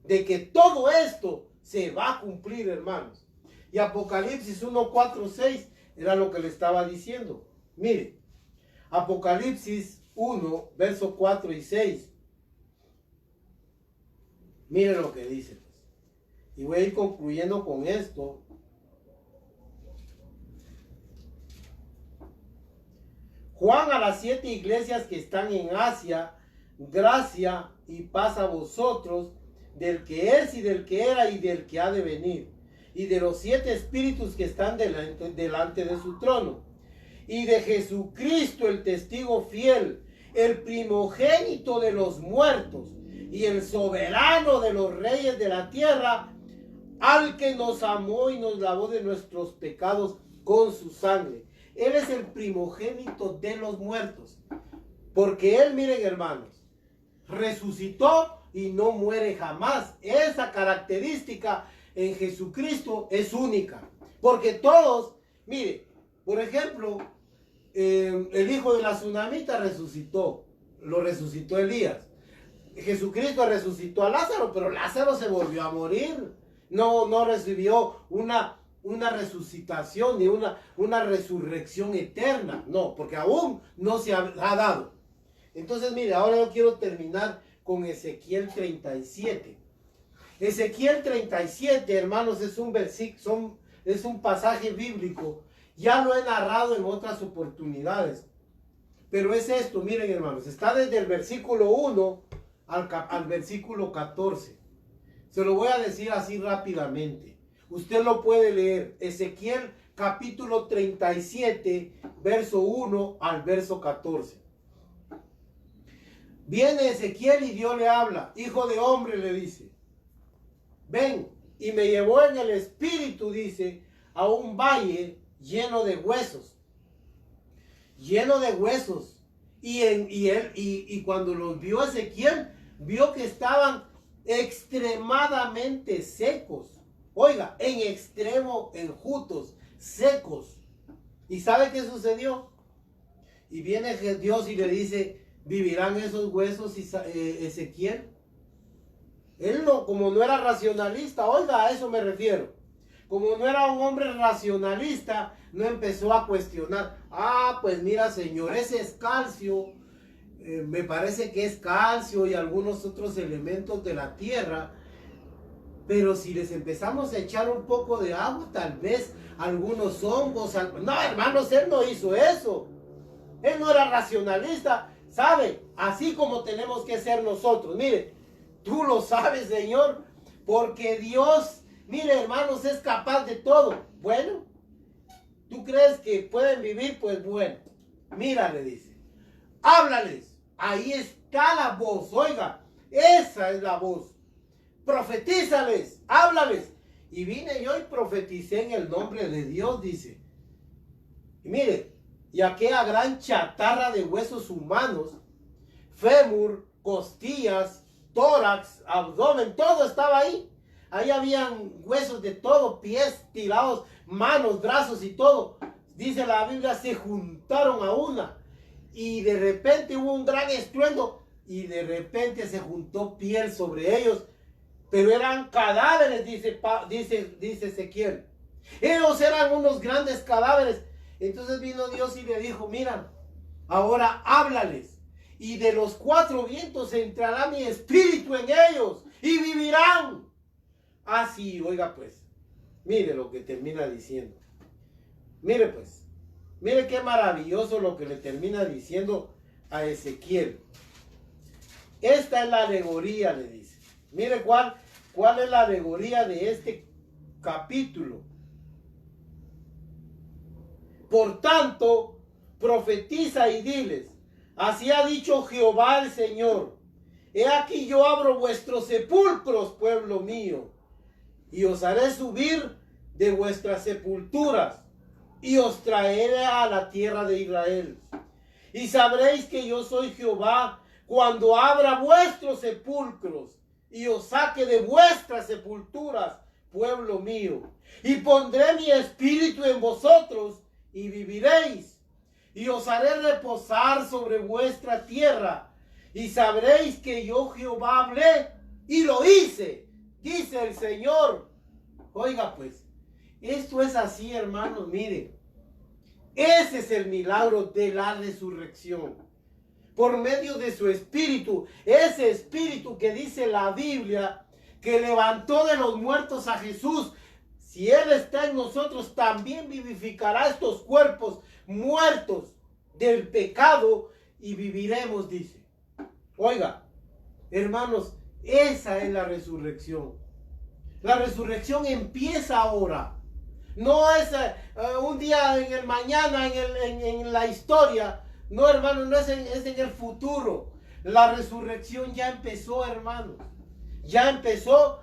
de que todo esto se va a cumplir, hermanos. Y Apocalipsis 1, 4, 6 era lo que le estaba diciendo. Mire, Apocalipsis 1, verso 4 y 6. Mire lo que dice. Y voy a ir concluyendo con esto. Juan a las 7 iglesias que están en Asia, gracia y paz a vosotros, del que es y del que era y del que ha de venir, y de los 7 espíritus que están delante de su trono, y de Jesucristo el testigo fiel, el primogénito de los muertos, y el soberano de los reyes de la tierra, al que nos amó y nos lavó de nuestros pecados con su sangre. Él es el primogénito de los muertos, porque Él, miren hermanos, resucitó y no muere jamás. Esa característica en Jesucristo es única, porque todos, mire, por ejemplo, el hijo de la tsunamita resucitó, lo resucitó Elías. Jesucristo resucitó a Lázaro, pero Lázaro se volvió a morir. No recibió una resucitación ni una resurrección eterna. No, porque aún no se ha dado. Entonces, mire, ahora yo quiero terminar con Ezequiel 37. Ezequiel 37, hermanos, es un pasaje bíblico. Ya lo he narrado en otras oportunidades. Pero es esto, miren hermanos, está desde el versículo 1 al versículo 14. Se lo voy a decir así rápidamente. Usted lo puede leer. Ezequiel capítulo 37, verso 1 al verso 14. Viene Ezequiel y Dios le habla. Hijo de hombre, le dice. Ven, y me llevó en el espíritu, dice, a un valle lleno de huesos. Lleno de huesos. Y cuando los vio Ezequiel, vio que estaban extremadamente secos. Oiga, en extremo enjutos, secos. ¿Y sabe qué sucedió? Y viene Dios y le dice, ¿vivirán esos huesos, Ezequiel? Él no, como no era racionalista, oiga, a eso me refiero. Como no era un hombre racionalista, no empezó a cuestionar. Ah, pues mira, señor, ese es calcio. Me parece que es calcio y algunos otros elementos de la tierra. Pero si les empezamos a echar un poco de agua, tal vez algunos hongos. No, hermanos, él no hizo eso. Él no era racionalista. ¿Sabe? Así como tenemos que ser nosotros. Mire, tú lo sabes, Señor, porque Dios, mire, hermanos, es capaz de todo. Bueno, ¿tú crees que pueden vivir? Pues bueno, mira, le dice, háblales. Ahí está la voz, oiga, esa es la voz. Profetízales, háblales. Y vine yo y profeticé en el nombre de Dios, dice. Y mire, y aquella gran chatarra de huesos humanos, fémur, costillas, tórax, abdomen, todo estaba ahí. Ahí habían huesos de todo, pies tirados, manos, brazos y todo. Dice la Biblia, se juntaron a una. Y de repente hubo un gran estruendo. Y de repente se juntó piel sobre ellos. Pero eran cadáveres, dice Ezequiel. Ellos eran unos grandes cadáveres. Entonces vino Dios y le dijo, mira, ahora háblales. Y de los 4 vientos entrará mi espíritu en ellos. Y vivirán. Así, oiga pues, mire lo que termina diciendo. Mire pues, mire qué maravilloso lo que le termina diciendo a Ezequiel. Esta es la alegoría, le dice. Mire cuál es la alegoría de este capítulo. Por tanto, profetiza y diles, así ha dicho Jehová el Señor. He aquí yo abro vuestros sepulcros, pueblo mío, y os haré subir de vuestras sepulturas, y os traeré a la tierra de Israel. Y sabréis que yo soy Jehová, cuando abra vuestros sepulcros, y os saque de vuestras sepulturas, pueblo mío. Y pondré mi espíritu en vosotros, y viviréis. Y os haré reposar sobre vuestra tierra, y sabréis que yo Jehová hablé, y lo hice, dice el Señor. Oiga pues, esto es así, hermanos, mire. Ese es el milagro de la resurrección. Por medio de su espíritu, ese espíritu que dice la Biblia, que levantó de los muertos a Jesús. Si Él está en nosotros, también vivificará estos cuerpos muertos del pecado y viviremos, dice. Oiga, hermanos, esa es la resurrección. La resurrección empieza ahora. No es un día en el mañana, en la historia. No, hermanos, no es en el futuro. La resurrección ya empezó, hermanos. Ya empezó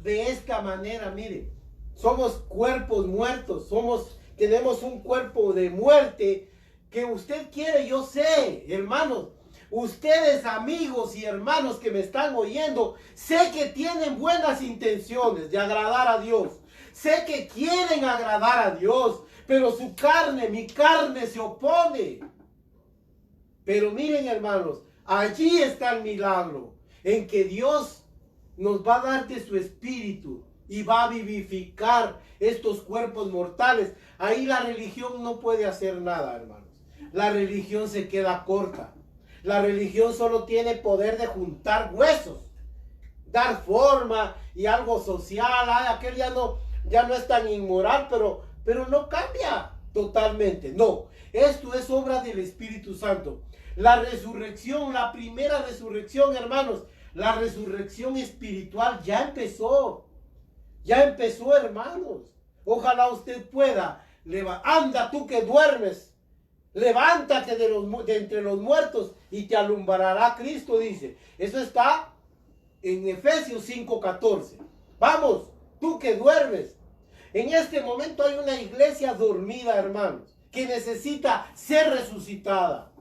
de esta manera, mire. Somos cuerpos muertos. Tenemos un cuerpo de muerte que usted quiere, yo sé, hermanos. Ustedes, amigos y hermanos que me están oyendo, sé que tienen buenas intenciones de agradar a Dios. Sé que quieren agradar a Dios, pero su carne, mi carne se opone. Pero miren, hermanos, allí está el milagro, en que Dios nos va a dar de su espíritu y va a vivificar estos cuerpos mortales. Ahí la religión no puede hacer nada, hermanos. La religión se queda corta. La religión solo tiene poder de juntar huesos, dar forma y algo social. Aquel ya no es tan inmoral, pero no cambia totalmente. No, esto es obra del Espíritu Santo. La resurrección, la primera resurrección, hermanos, la resurrección espiritual ya empezó. Ya empezó, hermanos. Ojalá usted pueda. Anda tú que duermes. Levántate de entre los muertos y te alumbrará Cristo, dice. Eso está en Efesios 5:14. Vamos, tú que duermes. En este momento hay una iglesia dormida, hermanos, que necesita ser resucitada.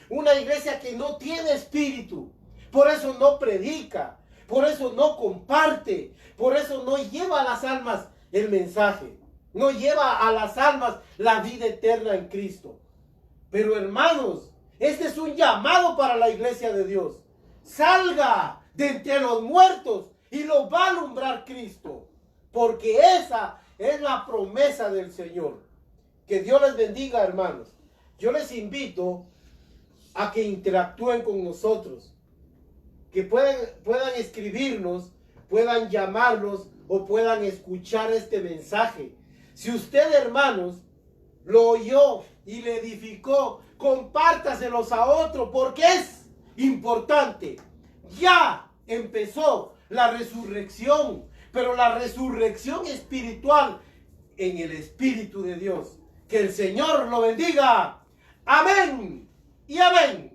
Una iglesia que no tiene espíritu. Por eso no predica. Por eso no comparte. Por eso no lleva a las almas el mensaje. No lleva a las almas la vida eterna en Cristo. Pero hermanos, este es un llamado para la iglesia de Dios. Salga de entre los muertos y lo va a alumbrar Cristo. Porque esa es la promesa del Señor. Que Dios les bendiga, hermanos. Yo les invito a que interactúen con nosotros. Que puedan escribirnos, puedan llamarnos o puedan escuchar este mensaje. Si usted, hermanos, lo oyó y le edificó, compártaselos a otro porque es importante. Ya empezó la resurrección, pero la resurrección espiritual en el Espíritu de Dios. Que el Señor lo bendiga. Amén y amén.